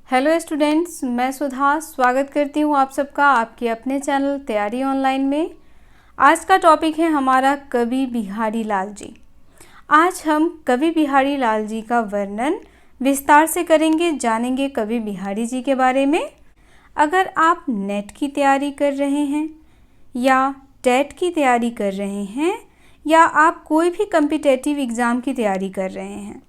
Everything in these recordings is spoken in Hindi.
हेलो स्टूडेंट्स, मैं सुधा स्वागत करती हूँ आप सबका आपके अपने चैनल तैयारी ऑनलाइन में। आज का टॉपिक है हमारा कवि बिहारी लाल जी। आज हम कवि बिहारी लाल जी का वर्णन विस्तार से करेंगे, जानेंगे कवि बिहारी जी के बारे में। अगर आप नेट की तैयारी कर रहे हैं या टेट की तैयारी कर रहे हैं या आप कोई भी कॉम्पिटिटिव एग्ज़ाम की तैयारी कर रहे हैं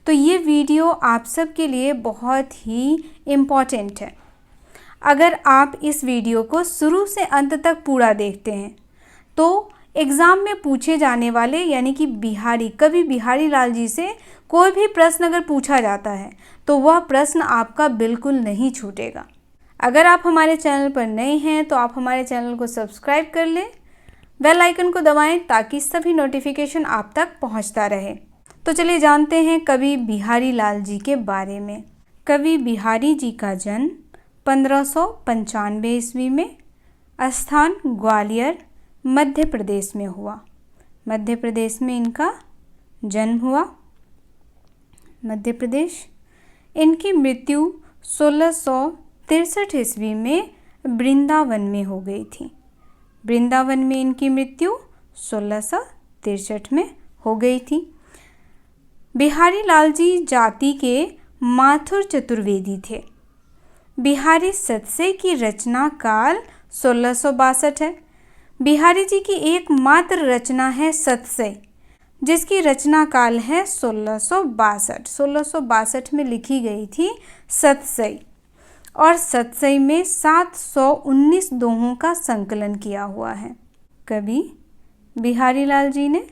तो ये वीडियो आप सब के लिए बहुत ही इम्पॉर्टेंट है। अगर आप इस वीडियो को शुरू से अंत तक पूरा देखते हैं तो एग्ज़ाम में पूछे जाने वाले यानी कि कवि बिहारी लाल जी से कोई भी प्रश्न अगर पूछा जाता है तो वह प्रश्न आपका बिल्कुल नहीं छूटेगा। अगर आप हमारे चैनल पर नए हैं तो आप हमारे चैनल को सब्सक्राइब कर लें, बेल आइकन को दबाएं ताकि सभी नोटिफिकेशन आप तक पहुंचता रहे। तो चलिए जानते हैं कवि बिहारी लाल जी के बारे में। कवि बिहारी जी का जन्म 1595 ईस्वी में स्थान ग्वालियर मध्य प्रदेश में हुआ। मध्य प्रदेश में इनका जन्म हुआ। मध्य प्रदेश। इनकी मृत्यु 1663 ईस्वी में वृंदावन में हो गई थी। वृंदावन में इनकी मृत्यु 1663 में हो गई थी। बिहारी लाल जी जाति के माथुर चतुर्वेदी थे। बिहारी सतसई की रचना काल 1662 है। बिहारी जी की एकमात्र रचना है सतसई, जिसकी रचना काल है 1662। 1662 में लिखी गई थी सतसई और सतसई में 719 दोहों का संकलन किया हुआ है। कवि बिहारी लाल जी ने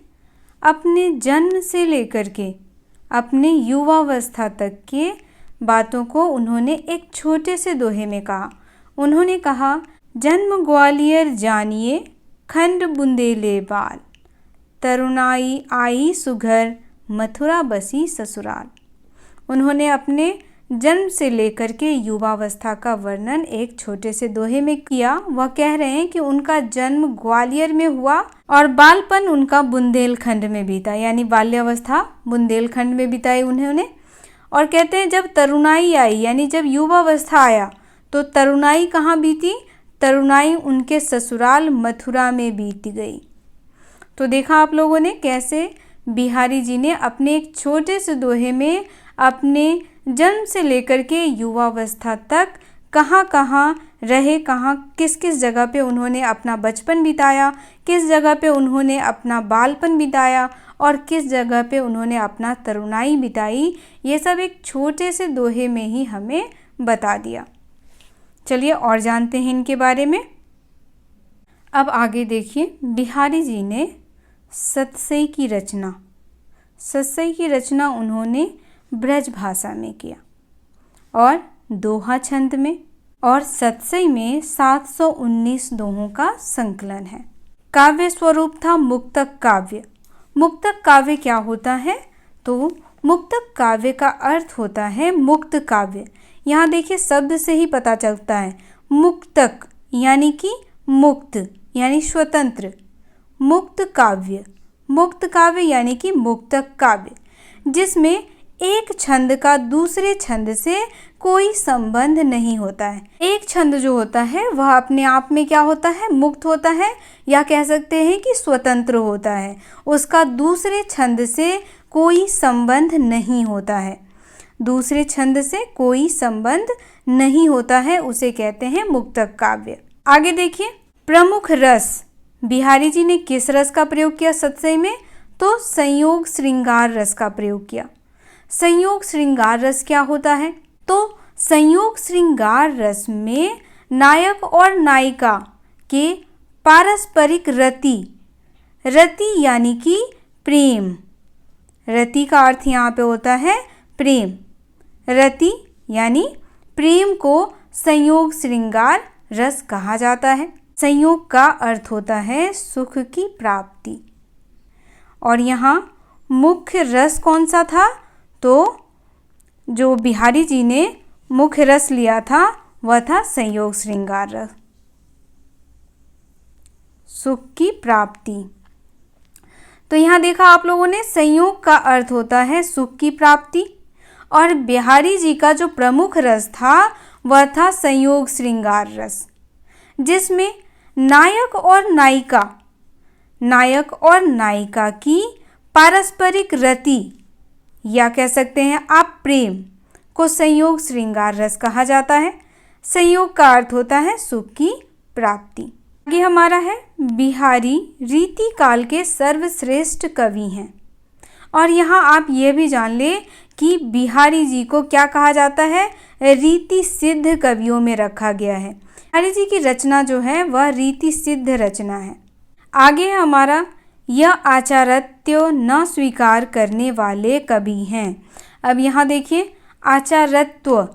अपने जन्म से लेकर के अपने युवावस्था तक के बातों को उन्होंने एक छोटे से दोहे में कहा। उन्होंने कहा, जन्म ग्वालियर जानिए खंड बुंदेले बाल, तरुणाई आई सुघर मथुरा बसी ससुराल। उन्होंने अपने जन्म से लेकर के युवावस्था का वर्णन एक छोटे से दोहे में किया। वह कह रहे हैं कि उनका जन्म ग्वालियर में हुआ और बालपन उनका बुंदेलखंड में बीता, यानी बाल्यावस्था बुंदेलखंड में बिताई उन्होंने। और कहते हैं जब तरुणाई आई यानी जब युवावस्था आया तो तरुणाई कहाँ बीती? तरुणाई उनके ससुराल मथुरा में बीत गई। तो देखा आप लोगों ने कैसे बिहारी जी ने अपने एक छोटे से दोहे में अपने जन्म से लेकर के युवावस्था तक कहाँ कहाँ रहे, कहाँ किस किस जगह पे उन्होंने अपना बचपन बिताया, किस जगह पे उन्होंने अपना बालपन बिताया और किस जगह पे उन्होंने अपना तरुणाई बिताई, ये सब एक छोटे से दोहे में ही हमें बता दिया। चलिए और जानते हैं इनके बारे में। अब आगे देखिए, बिहारी जी ने सतसई की रचना उन्होंने ब्रज भाषा में किया और दोहा छंद में, और सतसई में 719 दोहों का संकलन है। काव्य स्वरूप था मुक्तक काव्य। मुक्तक काव्य क्या होता है? तो मुक्तक काव्य का अर्थ होता है मुक्त काव्य। यहाँ देखिए शब्द से ही पता चलता है, मुक्तक यानी कि मुक्त यानी स्वतंत्र, मुक्त काव्य यानी कि मुक्तक काव्य, जिसमें एक छंद का दूसरे छंद से कोई संबंध नहीं होता है। एक छंद जो होता है वह अपने आप में क्या होता है? मुक्त होता है, या कह सकते हैं कि स्वतंत्र होता है। उसका दूसरे छंद से कोई संबंध नहीं होता है। दूसरे छंद से कोई संबंध नहीं होता है, उसे कहते हैं मुक्तक काव्य। आगे देखिए, प्रमुख रस बिहारी जी ने किस रस का प्रयोग किया सतसई में? तो संयोग श्रृंगार रस का प्रयोग किया। संयोग श्रृंगार रस क्या होता है? तो संयोग श्रृंगार रस में नायक और नायिका के पारस्परिक रति यानी कि प्रेम। रति का अर्थ यहाँ पे होता है प्रेम। रति यानी प्रेम को संयोग श्रृंगार रस कहा जाता है। संयोग का अर्थ होता है सुख की प्राप्ति। और यहाँ मुख्य रस कौन सा था? तो जो बिहारी जी ने मुख्य रस लिया था वह था संयोग श्रृंगार रस, सुख की प्राप्ति। तो यहाँ देखा आप लोगों ने, संयोग का अर्थ होता है सुख की प्राप्ति और बिहारी जी का जो प्रमुख रस था वह था संयोग श्रृंगार रस, जिसमें नायक और नायिका की पारस्परिक रति या कह सकते हैं आप प्रेम को संयोग श्रृंगार रस कहा जाता है। संयोग का अर्थ होता है सुख की प्राप्ति। आगे हमारा है बिहारी रीति काल के सर्वश्रेष्ठ कवि हैं। और यहाँ आप ये भी जान ले कि बिहारी जी को क्या कहा जाता है, रीति सिद्ध कवियों में रखा गया है। बिहारी जी की रचना जो है वह रीति सिद्ध रचना है। आगे हमारा यह आचारत्य न स्वीकार करने वाले कवि हैं। अब यहाँ देखिए आचारत्व,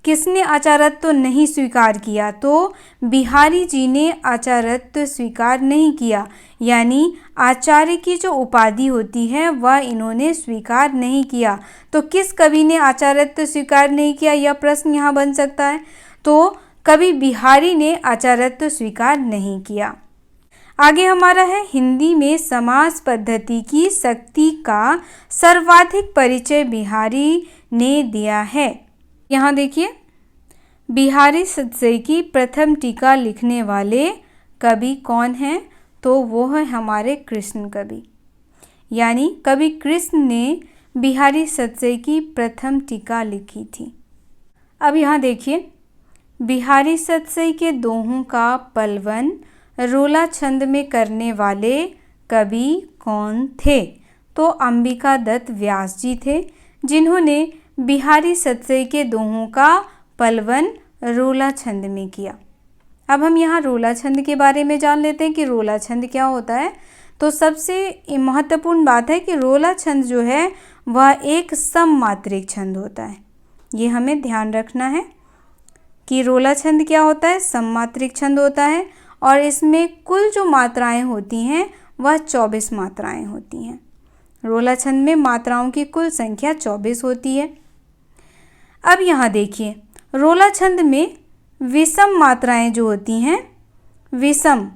किसने आचारत्व नहीं स्वीकार किया, तो बिहारी जी ने आचारत्व स्वीकार नहीं किया, यानी आचार्य की जो उपाधि होती है वह इन्होंने स्वीकार नहीं किया। तो किस कवि ने आचारत्व स्वीकार नहीं किया, यह प्रश्न यहाँ बन सकता है। तो कवि बिहारी ने आचारत्व स्वीकार नहीं किया। आगे हमारा है हिंदी में समास पद्धति की शक्ति का सर्वाधिक परिचय बिहारी ने दिया है। यहाँ देखिए बिहारी सतसई की प्रथम टीका लिखने वाले कवि कौन हैं, तो वो है हमारे कृष्ण कवि, यानी कवि कृष्ण ने बिहारी सतसई की प्रथम टीका लिखी थी। अब यहाँ देखिए बिहारी सतसई के दोहों का पलवन रोला छंद में करने वाले कवि कौन थे, तो अंबिका दत्त व्यास जी थे, जिन्होंने बिहारी सतसई के दोहों का पलवन रोला छंद में किया। अब हम यहाँ रोला छंद के बारे में जान लेते हैं कि रोला छंद क्या होता है। तो सबसे महत्वपूर्ण बात है कि रोला छंद जो है वह एक सममात्रिक छंद होता है। ये हमें ध्यान रखना है कि रोला छंद क्या होता है, सममात्रिक छंद होता है, और इसमें कुल जो मात्राएं होती हैं वह 24 मात्राएं होती हैं। रोला छंद में मात्राओं की कुल संख्या 24 होती है। अब यहाँ देखिए रोला छंद में विषम मात्राएं जो होती हैं, विषम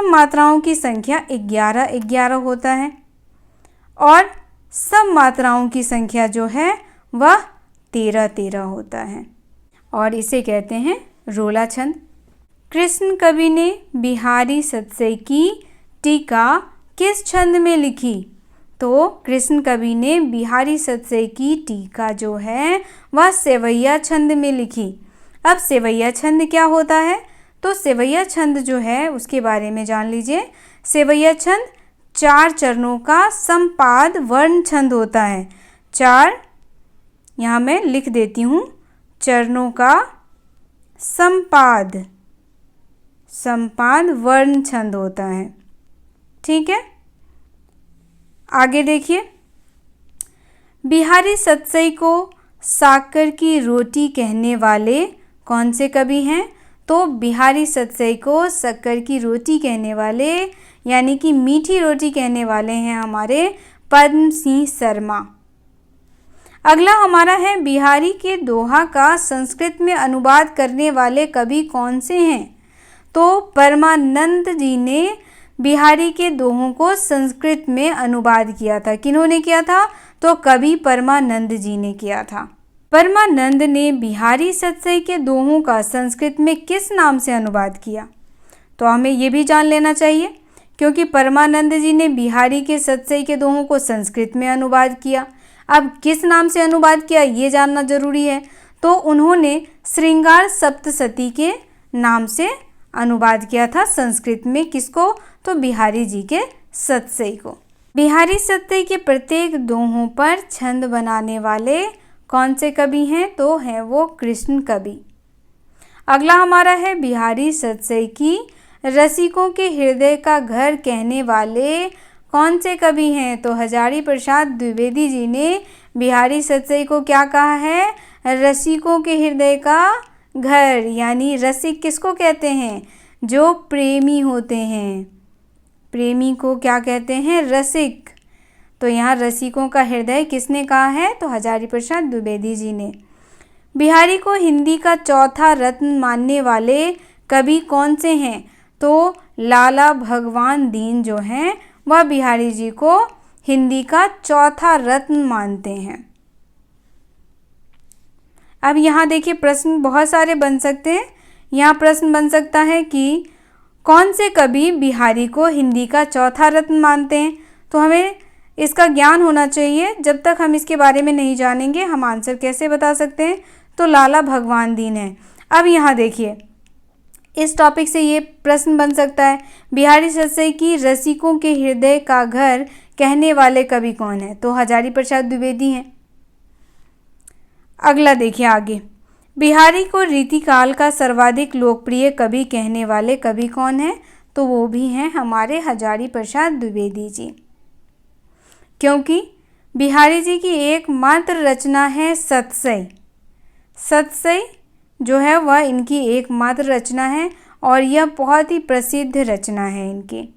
मात्राओं की संख्या 11 होता है, और सम मात्राओं की संख्या जो है वह 13 होता है, और इसे कहते हैं रोला छंद। कृष्ण कवि ने बिहारी सतसई की टीका किस छंद में लिखी, तो कृष्ण कवि ने बिहारी सतसई की टीका जो है वह सेवैया छंद में लिखी। अब सेवैया छंद क्या होता है, तो सेवैया छंद जो है उसके बारे में जान लीजिए। सेवैया छंद 4 चरणों का संपाद वर्ण छंद होता है। 4 यहाँ मैं लिख देती हूँ, चरणों का संपाद वर्ण छंद होता है। ठीक है, आगे देखिए बिहारी सतसई को साकर की रोटी कहने वाले कौन से कवि हैं, तो बिहारी सतसई को शक्कर की रोटी कहने वाले यानी कि मीठी रोटी कहने वाले हैं हमारे पद्म सिंह शर्मा। अगला हमारा है बिहारी के दोहा का संस्कृत में अनुवाद करने वाले कवि कौन से हैं, तो परमानंद जी ने बिहारी के दोहों को संस्कृत में अनुवाद किया था। किन्होंने किया था, तो कवि परमानंद जी ने किया था। परमानंद ने बिहारी सतसई के दोहों का संस्कृत में किस नाम से अनुवाद किया, तो हमें ये भी जान लेना चाहिए, क्योंकि परमानंद जी ने बिहारी के सतसई के दोहों को संस्कृत में अनुवाद किया। अब किस नाम से अनुवाद किया ये जानना जरूरी है, तो उन्होंने श्रृंगार सप्तशती के नाम से अनुवाद किया था संस्कृत में। किसको, तो बिहारी जी के सतसई को। बिहारी सतसई के प्रत्येक दोहों पर छंद बनाने वाले कौन से कवि हैं, तो हैं वो कृष्ण कवि। अगला हमारा है बिहारी सतसई की रसिकों के हृदय का घर कहने वाले कौन से कवि हैं, तो हजारी प्रसाद द्विवेदी जी ने बिहारी सतसई को क्या कहा है, रसिकों के हृदय का घर। यानी रसिक किसको कहते हैं, जो प्रेमी होते हैं, प्रेमी को क्या कहते हैं, रसिक। तो यहाँ रसिकों का हृदय किसने कहा है, तो हजारी प्रसाद द्विवेदी जी ने। बिहारी को हिंदी का चौथा रत्न मानने वाले कवि कौन से हैं, तो लाला भगवान दीन जो हैं वह बिहारी जी को हिंदी का चौथा रत्न मानते हैं। अब यहाँ देखिए प्रश्न बहुत सारे बन सकते हैं। यहाँ प्रश्न बन सकता है कि कौन से कवि बिहारी को हिंदी का चौथा रत्न मानते हैं। तो हमें इसका ज्ञान होना चाहिए। जब तक हम इसके बारे में नहीं जानेंगे हम आंसर कैसे बता सकते हैं। तो लाला भगवान दीन है। अब यहाँ देखिए इस टॉपिक से ये प्रश्न बन सकता है, बिहारी सतसई की रसिकों के हृदय का घर कहने वाले कवि कौन है। तो हजारी प्रसाद द्विवेदी हैं। अगला देखिए आगे, बिहारी को रीतिकाल का सर्वाधिक लोकप्रिय कवि कहने वाले कवि कौन है। तो वो भी हैं हमारे हजारी प्रसाद द्विवेदी जी, क्योंकि बिहारी जी की एकमात्र रचना है सतसई। सतसई जो है वह इनकी एकमात्र रचना है और यह बहुत ही प्रसिद्ध रचना है इनकी।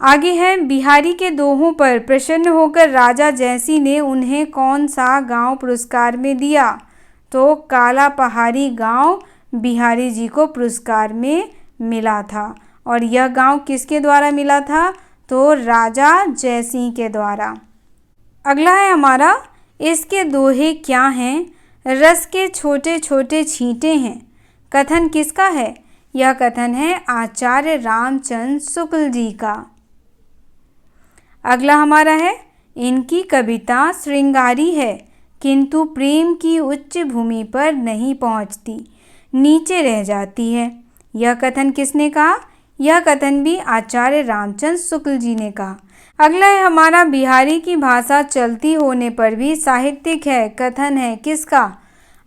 आगे है, बिहारी के दोहों पर प्रसन्न होकर राजा जयसिंह ने उन्हें कौन सा गांव पुरस्कार में दिया। तो काला पहाड़ी गांव बिहारी जी को पुरस्कार में मिला था। और यह गांव किसके द्वारा मिला था। तो राजा जयसिंह के द्वारा। अगला है हमारा, इसके दोहे क्या हैं। रस के छोटे छोटे छींटे हैं। कथन किसका है। यह कथन है आचार्य रामचंद्र शुक्ल जी का। अगला हमारा है, इनकी कविता श्रृंगारी है किंतु प्रेम की उच्च भूमि पर नहीं पहुंचती, नीचे रह जाती है। यह कथन किसने कहा। यह कथन भी आचार्य रामचंद्र शुक्ल जी ने कहा। अगला है हमारा, बिहारी की भाषा चलती होने पर भी साहित्यिक है। कथन है किसका।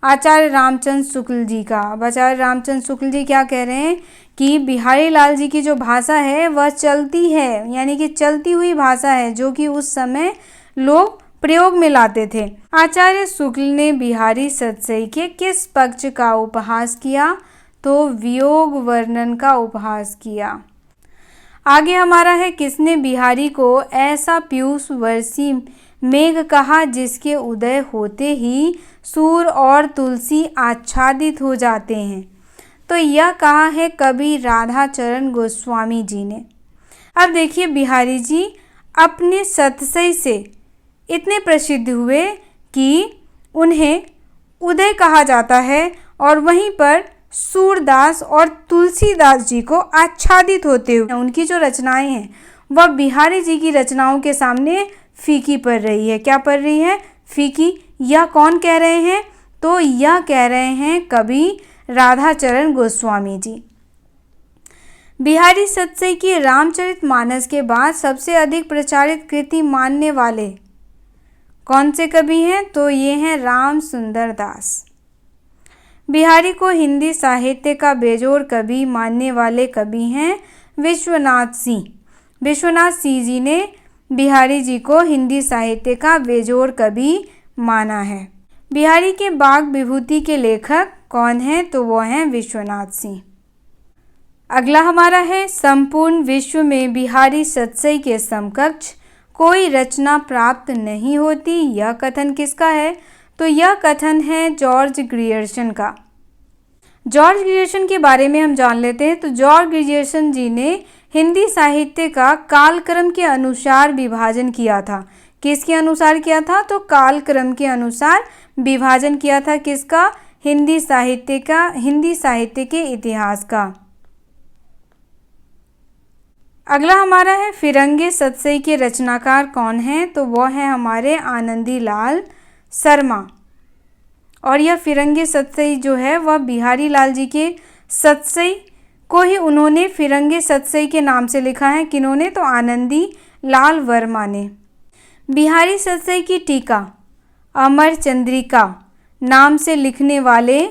आचार्य रामचंद्र शुक्ल जी का। अब आचार्य रामचंद्र शुक्ल जी क्या कह रहे हैं कि बिहारी लाल जी की जो भाषा है वह चलती है, यानी कि चलती हुई भाषा है जो कि उस समय लोग प्रयोग में लाते थे। आचार्य शुक्ल ने बिहारी सतसई के किस पक्ष का उपहास किया। तो वियोग वर्णन का उपहास किया। आगे हमारा है, किसने बिहारी को ऐसा पीयूष वर्षी मेघ कहा जिसके उदय होते ही सूर और तुलसी आच्छादित हो जाते हैं। तो यह कहा है कवि राधाचरण गोस्वामी जी ने। अब देखिए बिहारी जी अपने सतसई से इतने प्रसिद्ध हुए कि उन्हें उदय कहा जाता है और वहीं पर सूरदास और तुलसीदास जी को आच्छादित होते हुए उनकी जो रचनाएं हैं वह बिहारी जी की रचनाओं के सामने फीकी पड़ रही है। क्या पड़ रही है। फीकी। यह कौन कह रहे हैं। तो यह कह रहे हैं कवि राधाचरण गोस्वामी जी। बिहारी सतसई की रामचरितमानस के बाद सबसे अधिक प्रचारित कृति मानने वाले कौन से कवि हैं। तो ये हैं राम सुंदर दास। बिहारी को हिंदी साहित्य का बेजोड़ कवि मानने वाले कवि हैं विश्वनाथ सिंह। विश्वनाथ सिंह जी ने बिहारी जी को हिंदी साहित्य का बेजोड़ कवि माना है। बिहारी के बाग विभूति के लेखक कौन हैं। तो वो हैं विश्वनाथ सिंह। अगला हमारा है, संपूर्ण विश्व में बिहारी सतसई के समकक्ष कोई रचना प्राप्त नहीं होती। यह कथन किसका है। तो यह कथन है जॉर्ज ग्रियर्सन का। जॉर्ज ग्रियर्सन के बारे में हम जान लेते हैं। तो जॉर्ज ग्रियर्सन जी ने हिंदी साहित्य का कालक्रम के अनुसार विभाजन किया था। किसके अनुसार किया था। तो कालक्रम के अनुसार विभाजन किया था। किसका। हिंदी साहित्य का, हिंदी साहित्य के इतिहास का। अगला हमारा है, फिरंगे सतसई के रचनाकार कौन हैं। तो वह है हमारे आनंदी लाल शर्मा। और यह फिरंगे सतसई जो है वह बिहारी लाल जी के सतसई को ही उन्होंने फिरंगे सतसई के नाम से लिखा है। किन्होंने। तो आनंदी लाल वर्मा ने। बिहारी सतसई की टीका अमर चंद्रिका नाम से लिखने वाले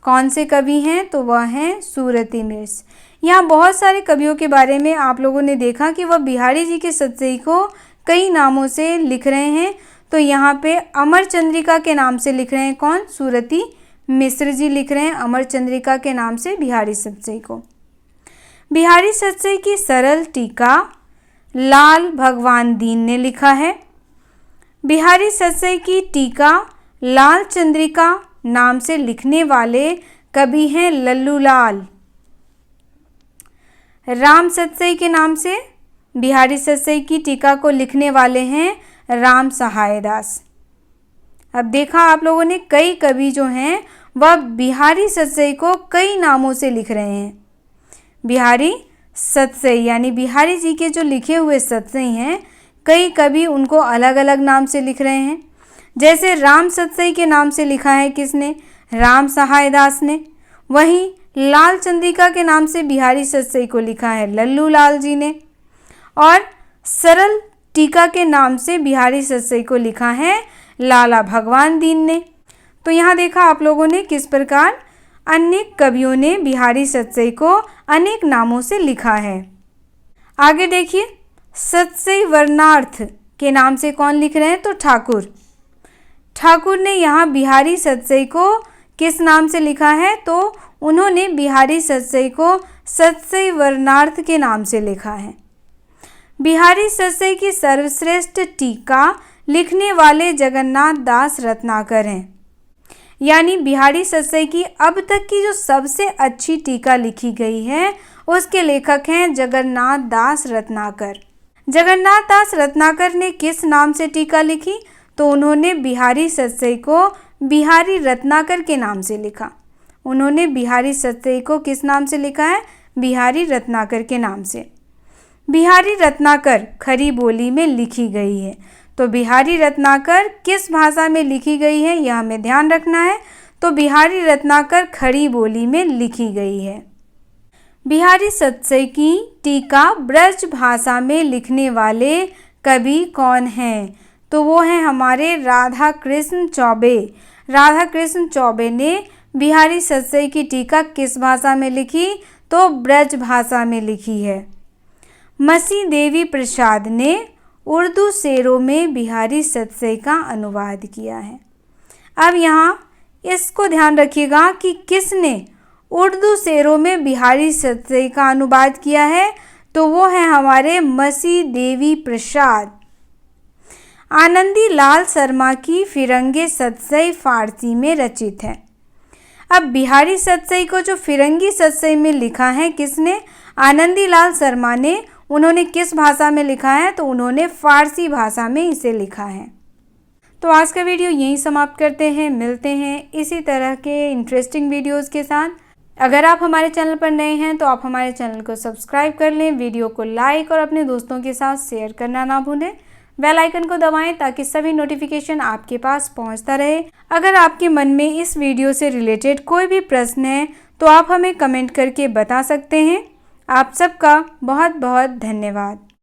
कौन से कवि हैं। तो वह हैं सूरती मिर्स। यहाँ बहुत सारे कवियों के बारे में आप लोगों ने देखा कि वह बिहारी जी के सतसई को कई नामों से लिख रहे हैं। तो यहाँ पे अमर चंद्रिका के नाम से लिख रहे हैं कौन। सूरती मिश्र जी लिख रहे हैं अमर चंद्रिका के नाम से बिहारी सतसई को। बिहारी सतसई की सरल टीका लाल भगवान दीन ने लिखा है। बिहारी सतसई की टीका लाल चंद्रिका नाम से लिखने वाले कवि हैं लल्लू लाल। राम सतसई के नाम से बिहारी सतसई की टीका को लिखने वाले हैं राम सहाय दास। अब देखा आप लोगों ने, कई कवि जो हैं वह बिहारी सतसई को कई नामों से लिख रहे हैं। बिहारी सतसई यानी बिहारी जी के जो लिखे हुए सतसई हैं, कई कवि उनको अलग अलग नाम से लिख रहे हैं। जैसे राम सतसई के नाम से लिखा है किसने? राम सहाय दास ने। वहीं लाल चंद्रिका के नाम से बिहारी सतसई को लिखा है लल्लू लाल जी ने। और सरल टीका के नाम से बिहारी सतसई को लिखा है लाला भगवान दीन ने। तो यहाँ देखा आप लोगों ने किस प्रकार अनेक कवियों ने बिहारी सतसई को अनेक नामों से लिखा है। आगे देखिए, सतसई वर्णार्थ के नाम से कौन लिख रहे हैं? तो ठाकुर। ठाकुर ने यहाँ बिहारी सतसई को किस नाम से लिखा है? तो उन्होंने बिहारी सतसई को सतसई वर्णार्थ के नाम से लिखा है। बिहारी सतसई की सर्वश्रेष्ठ टीका लिखने वाले जगन्नाथ दास रत्नाकर हैं। यानी बिहारी सतसई की अब तक की जो सबसे अच्छी टीका लिखी गई है उसके लेखक हैं जगन्नाथ दास रत्नाकर। जगन्नाथ दास रत्नाकर ने किस नाम से टीका लिखी? तो उन्होंने बिहारी सतसई को बिहारी रत्नाकर के नाम से लिखा। उन्होंने बिहारी सतसई को किस नाम से लिखा है? बिहारी रत्नाकर के नाम से। बिहारी रत्नाकर खड़ी बोली में लिखी गई है। तो बिहारी रत्नाकर किस भाषा में लिखी गई है यह हमें ध्यान रखना है। तो बिहारी रत्नाकर खड़ी बोली में लिखी गई है। बिहारी सतसई की टीका ब्रज भाषा में लिखने वाले कवि कौन हैं? तो वो हैं हमारे राधा कृष्ण चौबे। राधा कृष्ण चौबे ने बिहारी सतसई की टीका किस भाषा में लिखी? तो ब्रज भाषा में लिखी है। मसी देवी प्रसाद ने उर्दू शेरों में बिहारी सतसई का अनुवाद किया है। अब यहाँ इसको ध्यान रखिएगा कि किसने उर्दू शेरों में बिहारी सतसई का अनुवाद किया है? तो वो है हमारे मसी देवी प्रसाद। आनंदी लाल शर्मा की फिरंगी सतसई फारसी में रचित है। अब बिहारी सतसई को जो फिरंगी सतसई में लिखा है किसने? आनंदी लाल शर्मा ने। उन्होंने किस भाषा में लिखा है? तो उन्होंने फारसी भाषा में इसे लिखा है। तो आज का वीडियो यहीं समाप्त करते हैं। मिलते हैं इसी तरह के इंटरेस्टिंग वीडियोस के साथ। अगर आप हमारे चैनल पर नए हैं तो आप हमारे चैनल को सब्सक्राइब कर लें, वीडियो को लाइक और अपने दोस्तों के साथ शेयर करना ना भूलें। बेल आइकन को दबाएं ताकि सभी नोटिफिकेशन आपके पास पहुंचता रहे। अगर आपके मन में इस वीडियो से रिलेटेड कोई भी प्रश्न है तो आप हमें कमेंट करके बता सकते हैं। आप सबका बहुत बहुत धन्यवाद।